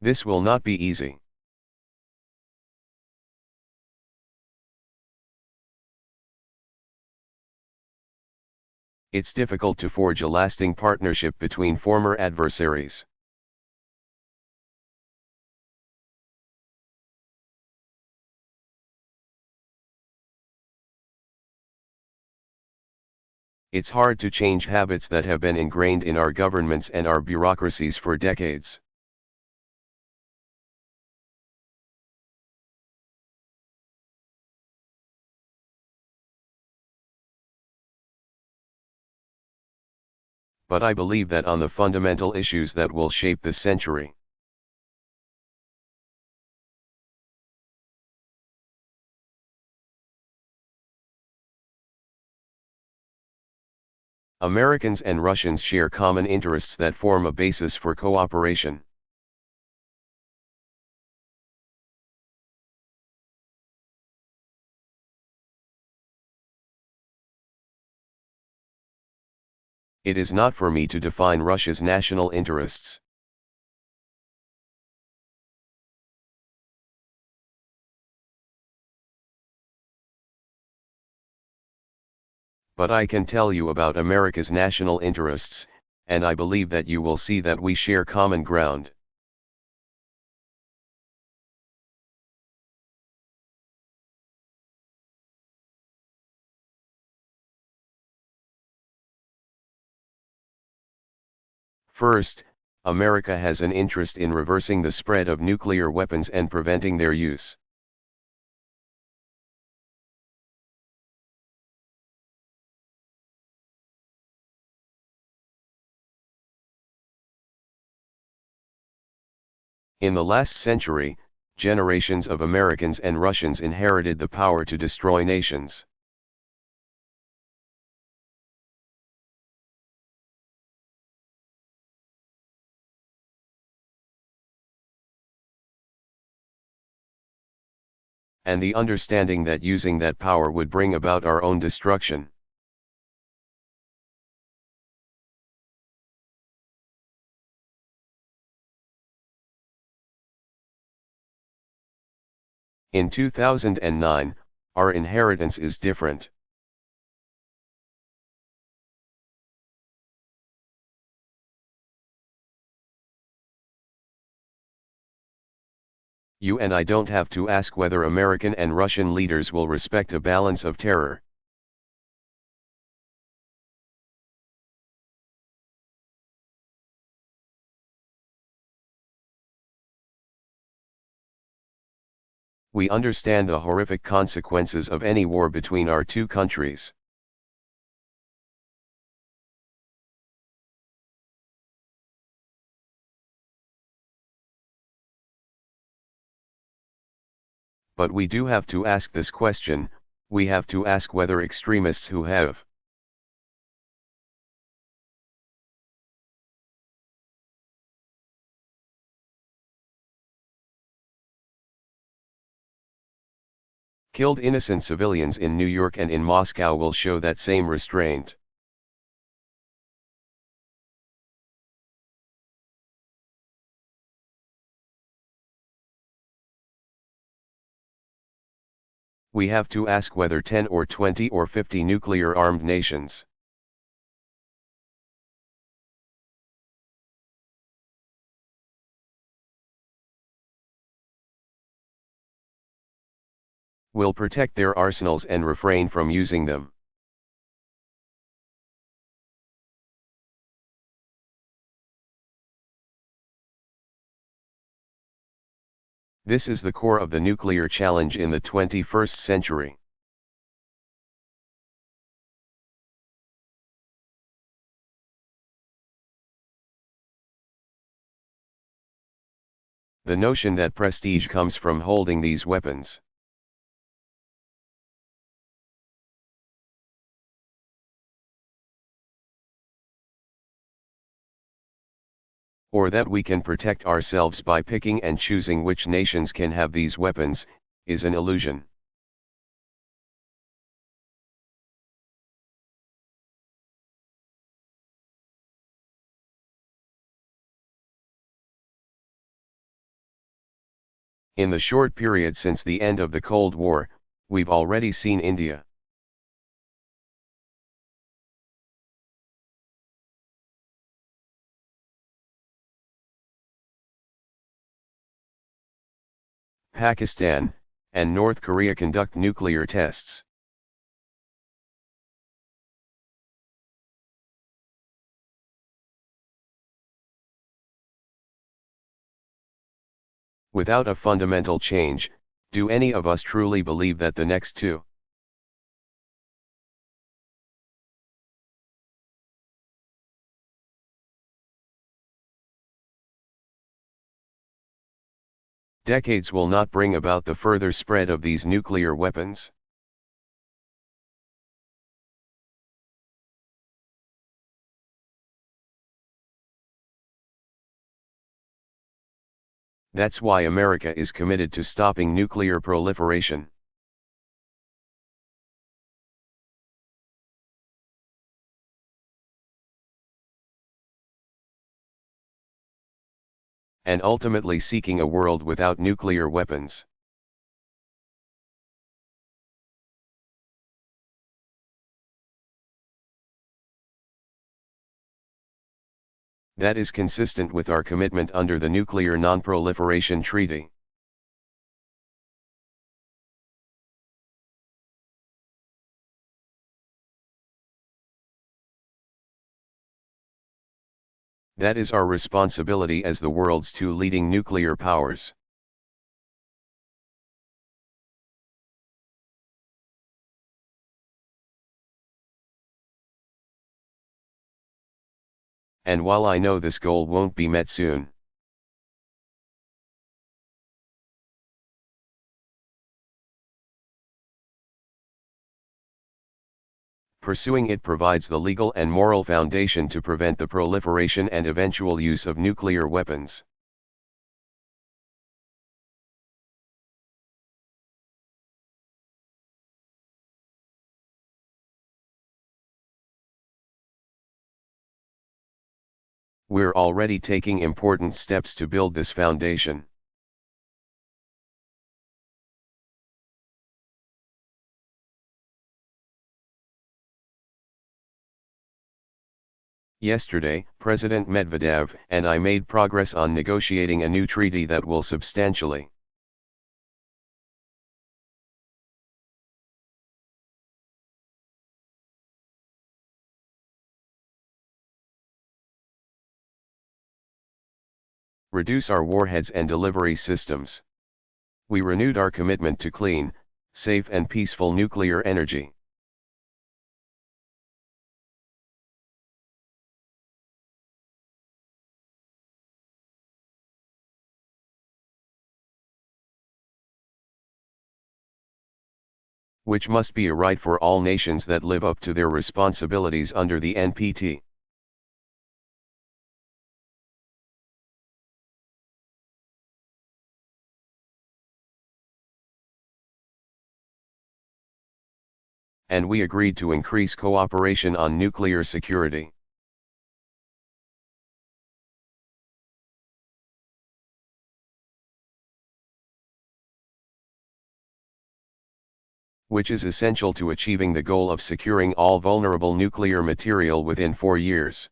This will not be easy. It's difficult to forge a lasting partnership between former adversaries. It's hard to change habits that have been ingrained in our governments and our bureaucracies for decades. But I believe that on the fundamental issues that will shape this century, Americans and Russians share common interests that form a basis for cooperation. It is not for me to define Russia's national interests. But I can tell you about America's national interests, and I believe that you will see that we share common ground. First, America has an interest in reversing the spread of nuclear weapons and preventing their use. In the last century, generations of Americans and Russians inherited the power to destroy nations. And the understanding that using that power would bring about our own destruction. In 2009, our inheritance is different. You and I don't have to ask whether American and Russian leaders will respect a balance of terror. We understand the horrific consequences of any war between our two countries. But we do have to ask this question, we have to ask whether extremists who have killed innocent civilians in New York and in Moscow will show that same restraint. We have to ask whether 10 or 20 or 50 nuclear-armed nations will protect their arsenals and refrain from using them. This is the core of the nuclear challenge in the 21st century. The notion that prestige comes from holding these weapons. Or that we can protect ourselves by picking and choosing which nations can have these weapons, is an illusion. In the short period since the end of the Cold War, we've already seen India, Pakistan, and North Korea conduct nuclear tests. Without a fundamental change, do any of us truly believe that the next 2 decades will not bring about the further spread of these nuclear weapons? That's why America is committed to stopping nuclear proliferation. And ultimately seeking a world without nuclear weapons. That is consistent with our commitment under the Nuclear Non-Proliferation Treaty. That is our responsibility as the world's 2 leading nuclear powers. And while I know this goal won't be met soon, pursuing it provides the legal and moral foundation to prevent the proliferation and eventual use of nuclear weapons. We're already taking important steps to build this foundation. Yesterday, President Medvedev and I made progress on negotiating a new treaty that will substantially reduce our warheads and delivery systems. We renewed our commitment to clean, safe and peaceful nuclear energy. Which must be a right for all nations that live up to their responsibilities under the NPT. And we agreed to increase cooperation on nuclear security. Which is essential to achieving the goal of securing all vulnerable nuclear material within 4 years.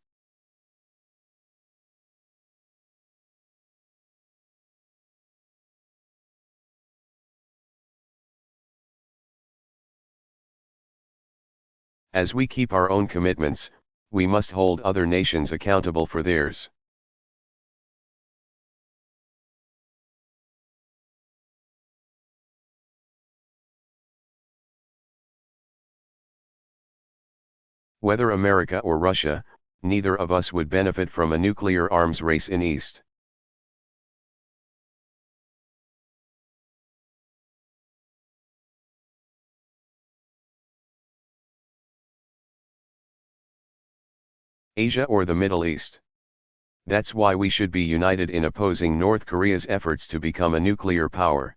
As we keep our own commitments, we must hold other nations accountable for theirs. Whether America or Russia, neither of us would benefit from a nuclear arms race in East. Asia or the Middle East. That's why we should be united in opposing North Korea's efforts to become a nuclear power.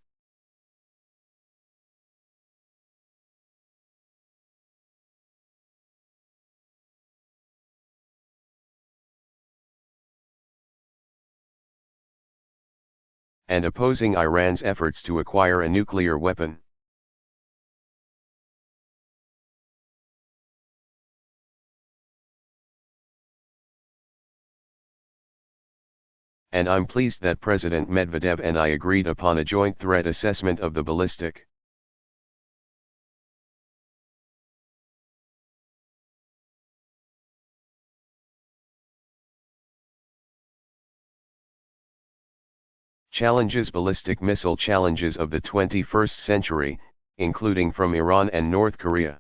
and opposing Iran's efforts to acquire a nuclear weapon. And I'm pleased that President Medvedev and I agreed upon a joint threat assessment of the ballistic. Challenges ballistic missile challenges of the 21st century, including from Iran and North Korea.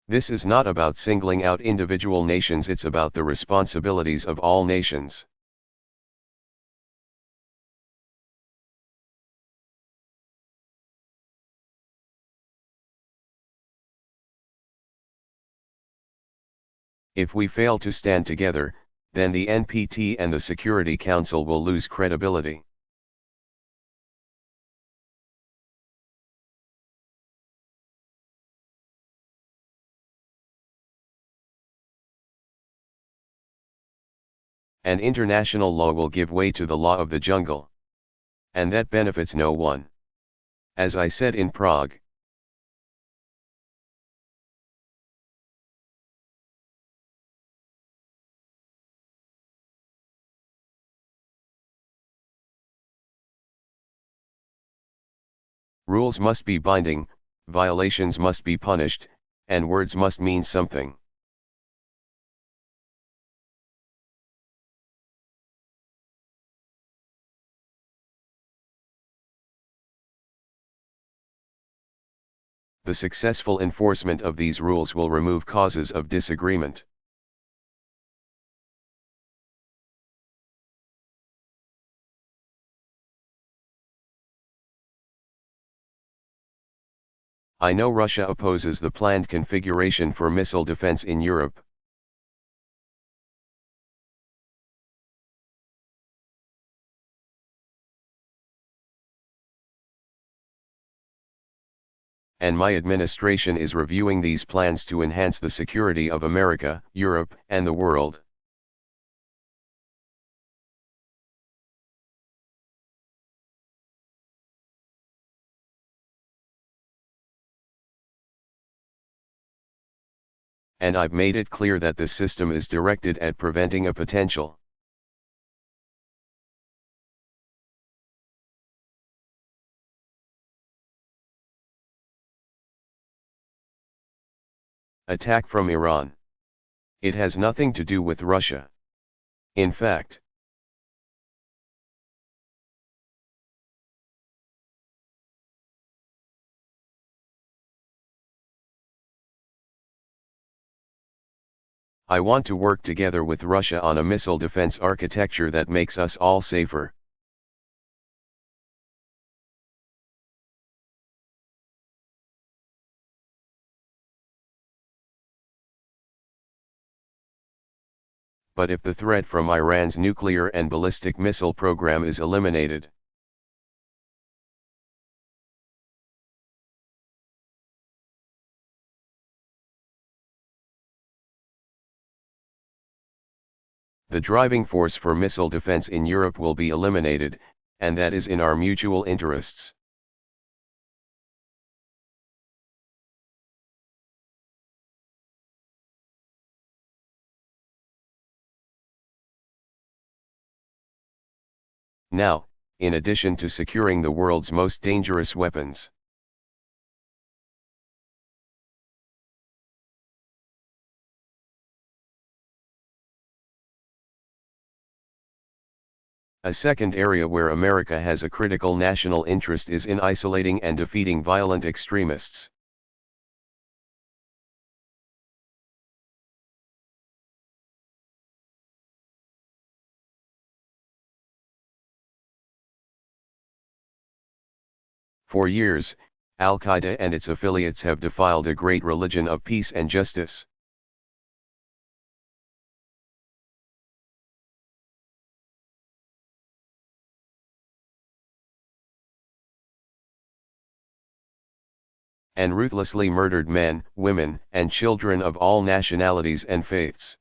This is not about singling out individual nations, it's about the responsibilities of all nations. If we fail to stand together, then the NPT and the Security Council will lose credibility. And international law will give way to the law of the jungle. And that benefits no one. As I said in Prague. Rules must be binding, violations must be punished, and words must mean something. The successful enforcement of these rules will remove causes of disagreement. I know Russia opposes the planned configuration for missile defense in Europe. And my administration is reviewing these plans to enhance the security of America, Europe, and the world. And I've made it clear that this system is directed at preventing a potential attack from Iran. It has nothing to do with Russia. In fact, I want to work together with Russia on a missile defense architecture that makes us all safer. But if the threat from Iran's nuclear and ballistic missile program is eliminated, the driving force for missile defense in Europe will be eliminated, and that is in our mutual interests. Now, in addition to securing the world's most dangerous weapons, a second area where America has a critical national interest is in isolating and defeating violent extremists. For years, Al-Qaeda and its affiliates have defiled a great religion of peace and justice. and ruthlessly murdered men, women, and children of all nationalities and faiths.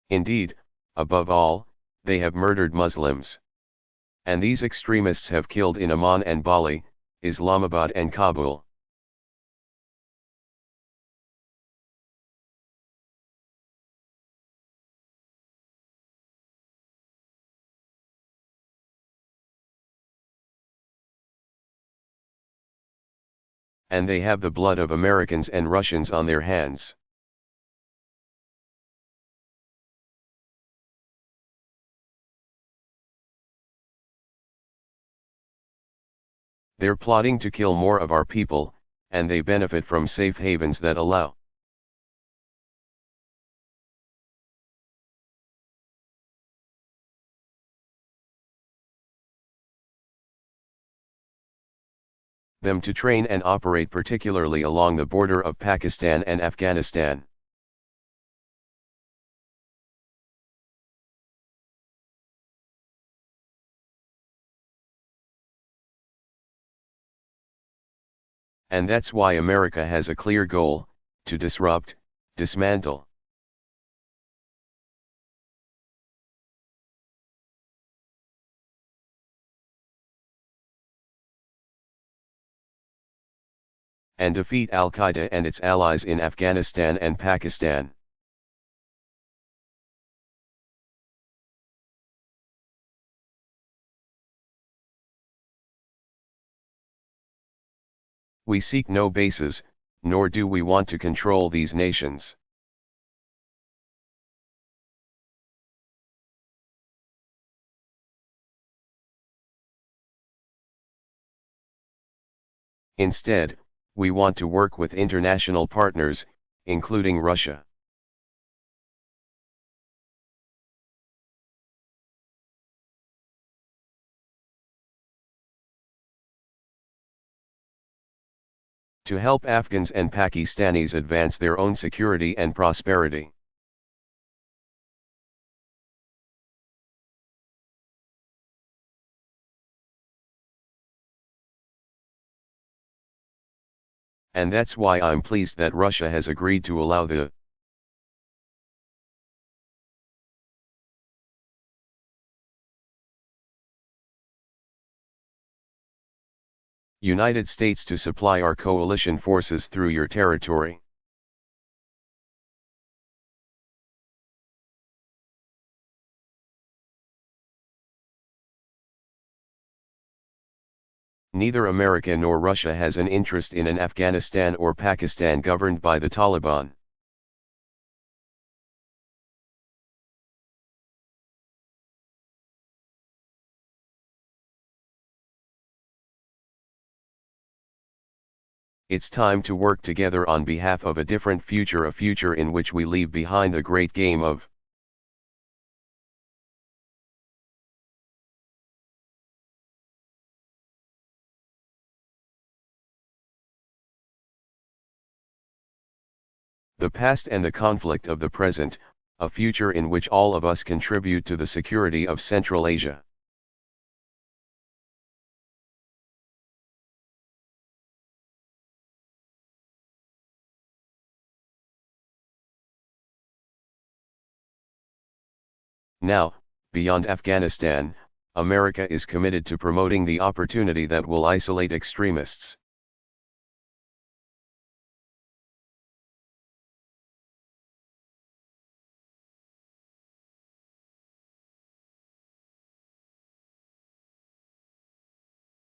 Indeed, above all, they have murdered Muslims. And these extremists have killed in Amman and Bali, Islamabad and Kabul. And they have the blood of Americans and Russians on their hands. They're plotting to kill more of our people, and they benefit from safe havens that allow them to train and operate, particularly along the border of Pakistan and Afghanistan. And that's why America has a clear goal: to disrupt, dismantle. And defeat Al-Qaeda and its allies in Afghanistan and Pakistan. We seek no bases, nor do we want to control these nations. Instead, we want to work with international partners, including Russia. To help Afghans and Pakistanis advance their own security and prosperity. And that's why I'm pleased that Russia has agreed to allow the United States to supply our coalition forces through your territory. Neither America nor Russia has an interest in an Afghanistan or Pakistan governed by the Taliban. It's time to work together on behalf of a different future, a future in which we leave behind the great game of the past and the conflict of the present, a future in which all of us contribute to the security of Central Asia. Now, beyond Afghanistan, America is committed to promoting the opportunity that will isolate extremists.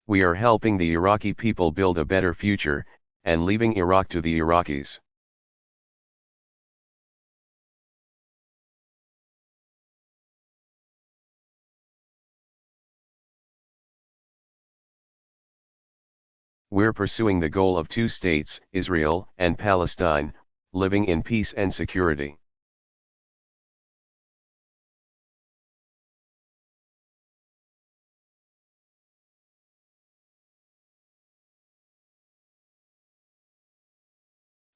We are helping the Iraqi people build a better future, and leaving Iraq to the Iraqis. We're pursuing the goal of two states, Israel and Palestine, living in peace and security.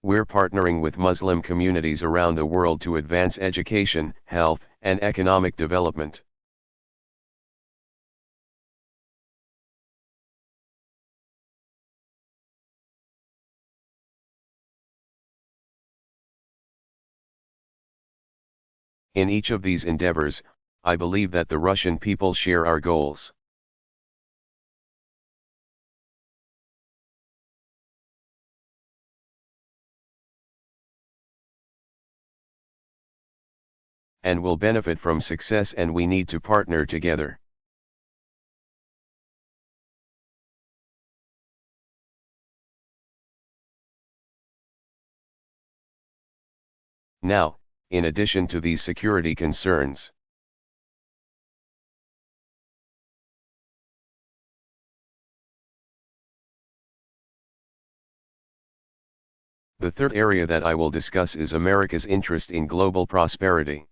we're partnering with Muslim communities around the world to advance education, health, and economic development. In each of these endeavors, I believe that the Russian people share our goals. And will benefit from success, and we need to partner together. Now, in addition to these security concerns, the third area that I will discuss is America's interest in global prosperity.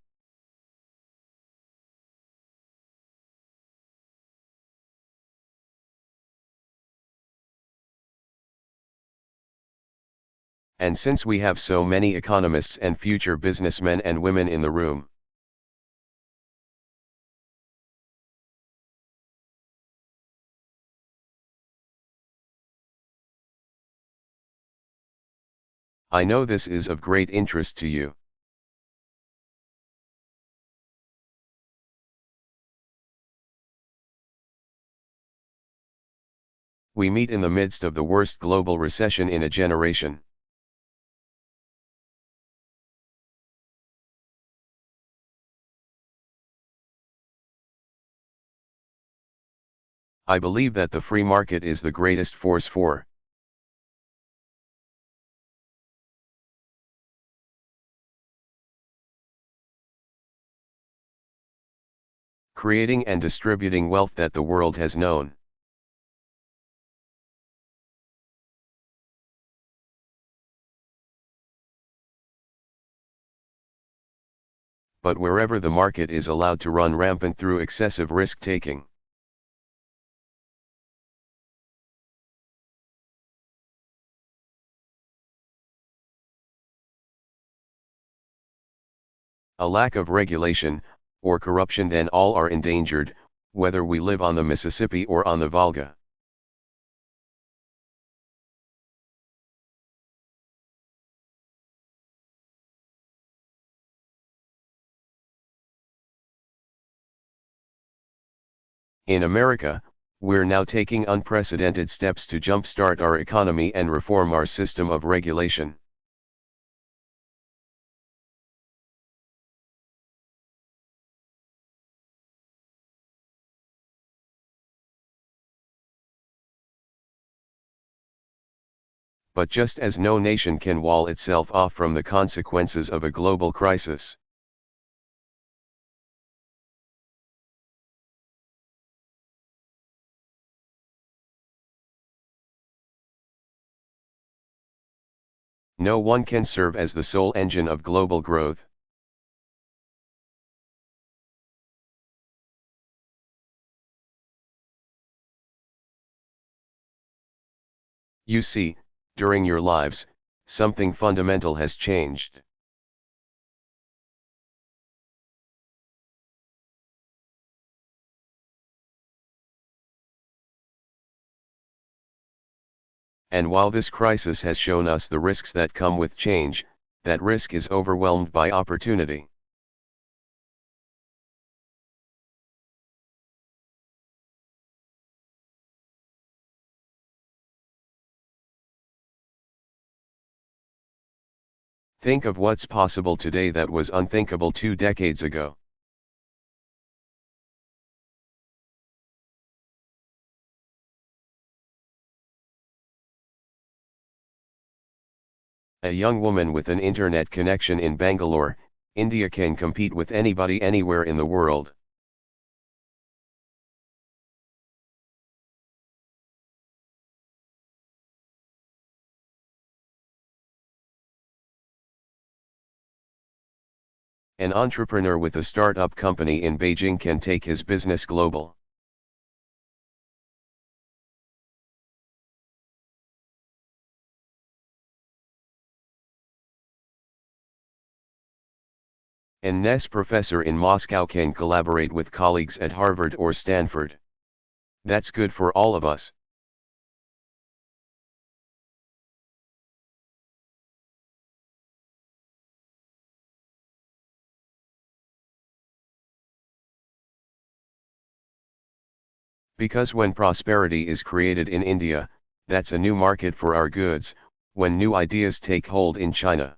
And since we have so many economists and future businessmen and women in the room, I know this is of great interest to you. We meet in the midst of the worst global recession in a generation. I believe that the free market is the greatest force for creating and distributing wealth that the world has known. But wherever the market is allowed to run rampant through excessive risk-taking, a lack of regulation, or corruption, then all are endangered, whether we live on the Mississippi or on the Volga. In America, we're now taking unprecedented steps to jumpstart our economy and reform our system of regulation. But just as no nation can wall itself off from the consequences of a global crisis, no one can serve as the sole engine of global growth. You see, during your lives, something fundamental has changed. And while this crisis has shown us the risks that come with change, that risk is overwhelmed by opportunity. Think of what's possible today that was unthinkable 2 decades ago. A young woman with an internet connection in Bangalore, India can compete with anybody anywhere in the world. An entrepreneur with a startup company in Beijing can take his business global. An NES professor in Moscow can collaborate with colleagues at Harvard or Stanford. That's good for all of us. Because when prosperity is created in India, that's a new market for our goods, when new ideas take hold in China.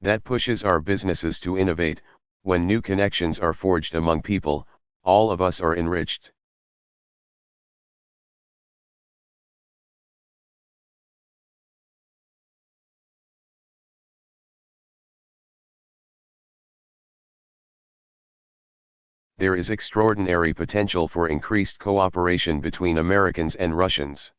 That pushes our businesses to innovate. When new connections are forged among people, all of us are enriched. There is extraordinary potential for increased cooperation between Americans and Russians.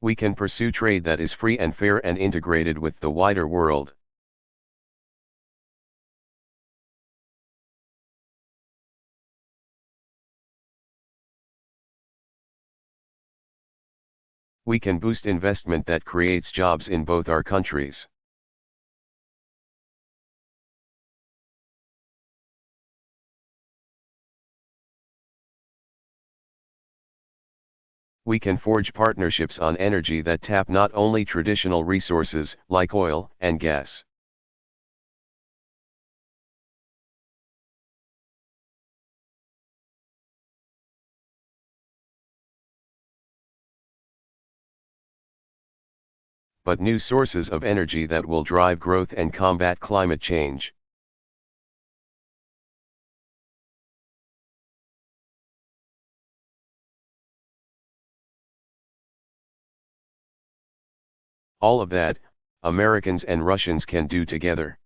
We can pursue trade that is free and fair and integrated with the wider world. We can boost investment that creates jobs in both our countries. We can forge partnerships on energy that tap not only traditional resources like oil and gas, but new sources of energy that will drive growth and combat climate change. All of that, Americans and Russians can do together.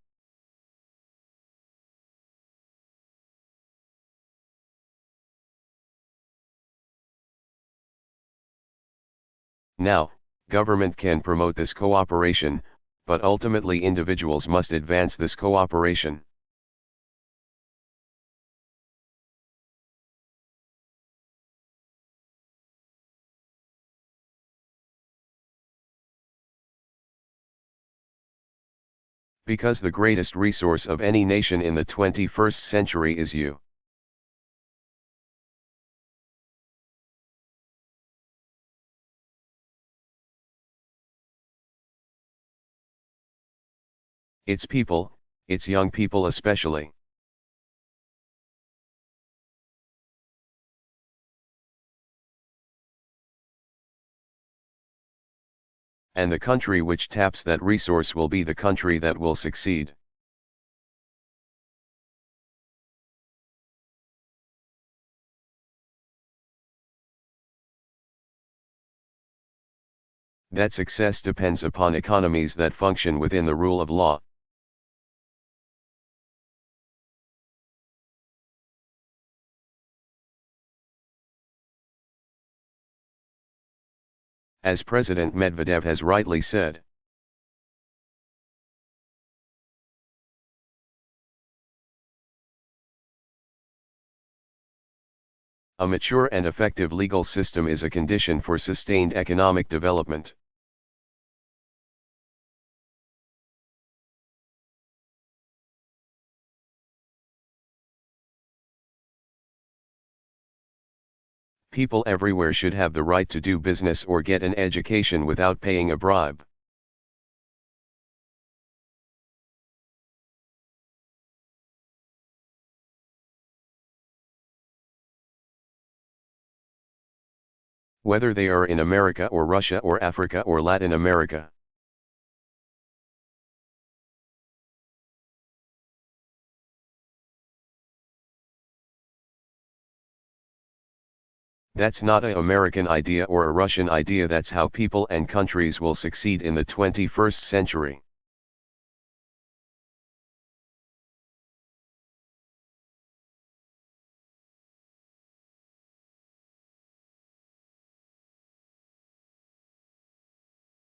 Now, government can promote this cooperation, but ultimately individuals must advance this cooperation. Because the greatest resource of any nation in the 21st century is you. It's people, it's young people especially. And the country which taps that resource will be the country that will succeed. That success depends upon economies that function within the rule of law. As President Medvedev has rightly said, a mature and effective legal system is a condition for sustained economic development. People everywhere should have the right to do business or get an education without paying a bribe. Whether they are in America or Russia or Africa or Latin America. That's not an American idea or a Russian idea, that's how people and countries will succeed in the 21st century.